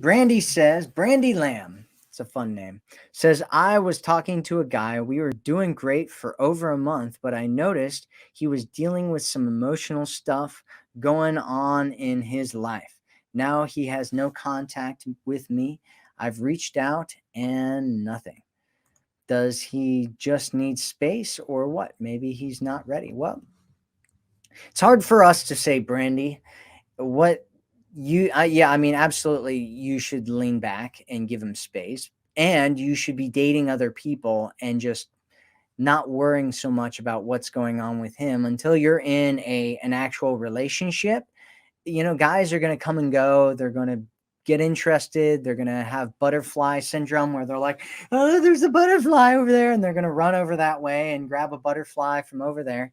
Brandy says, Brandy Lamb, it's a fun name, says, I was talking to a guy. We were doing great for over a month, but I noticed he was dealing with some emotional stuff going on in his life. Now he has no contact with me. I've reached out and nothing. Does he just need space or what? Maybe he's not ready. Well, it's hard for us to say, Brandy. What yeah, I mean, absolutely, you should lean back and give him space, and you should be dating other people and just not worrying so much about what's going on with him until you're in an actual relationship. Guys are going to come and go. They're going to get interested. They're going to have butterfly syndrome where they're like, oh, there's a butterfly over there, and they're going to run over that way and grab a butterfly from over there.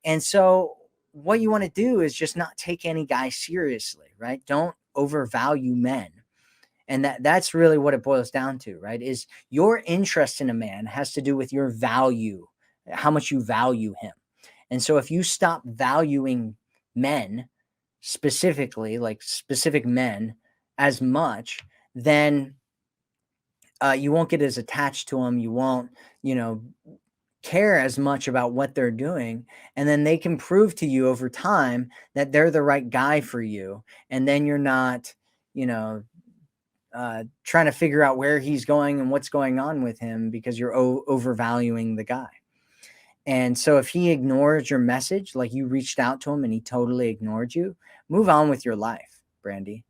And so what you want to do is just not take any guy seriously, right? Don't overvalue men. And that's really what it boils down to, right? Is your interest in a man has to do with your value, how much you value him. And so if you stop valuing men, specifically, like specific men, as much, then you won't get as attached to them. You won't, you know, care as much about what they're doing, and then they can prove to you over time that they're the right guy for you, and then you're not, you know trying to figure out where he's going and what's going on with him because you're overvaluing the guy. And so if he ignores your message, like you reached out to him and he totally ignored you, move on with your life, Brandy.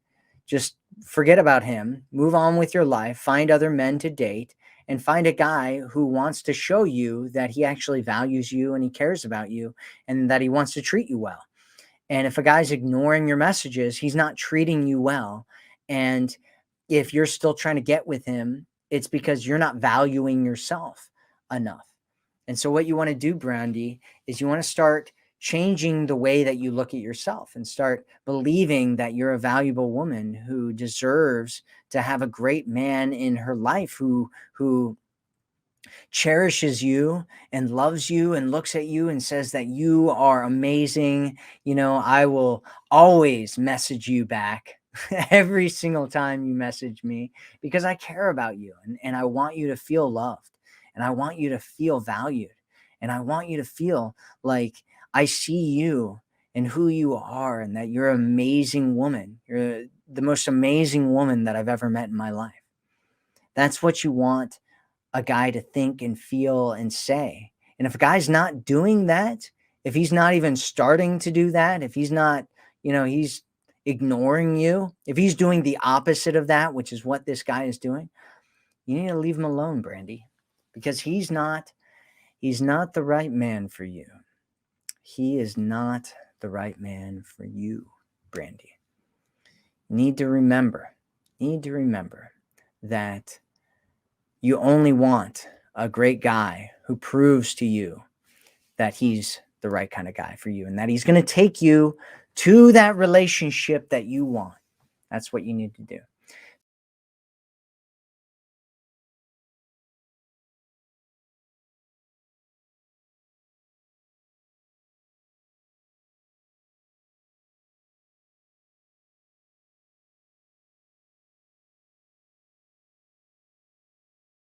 Just forget about him, move on with your life, find other men to date, and find a guy who wants to show you that he actually values you and he cares about you and that he wants to treat you well. And if a guy's ignoring your messages, he's not treating you well. And if you're still trying to get with him, it's because you're not valuing yourself enough. And so what you want to do, Brandy, is you want to start changing the way that you look at yourself and start believing that you're a valuable woman who deserves to have a great man in her life who cherishes you and loves you and looks at you and says that you are amazing. I will always message you back every single time you message me because I care about you, and I want you to feel loved, and I want you to feel valued, and I want you to feel like I see you and who you are and that you're an amazing woman. You're the most amazing woman that I've ever met in my life. That's what you want a guy to think and feel and say. And if a guy's not doing that, if he's not even starting to do that, if he's not, he's ignoring you, if he's doing the opposite of that, which is what this guy is doing, you need to leave him alone, Brandy, because he's not the right man for you. He is not the right man for you, Brandy. Need to remember, need to remember that you only want a great guy who proves to you that he's the right kind of guy for you and that he's going to take you to that relationship that you want. That's what you need to do.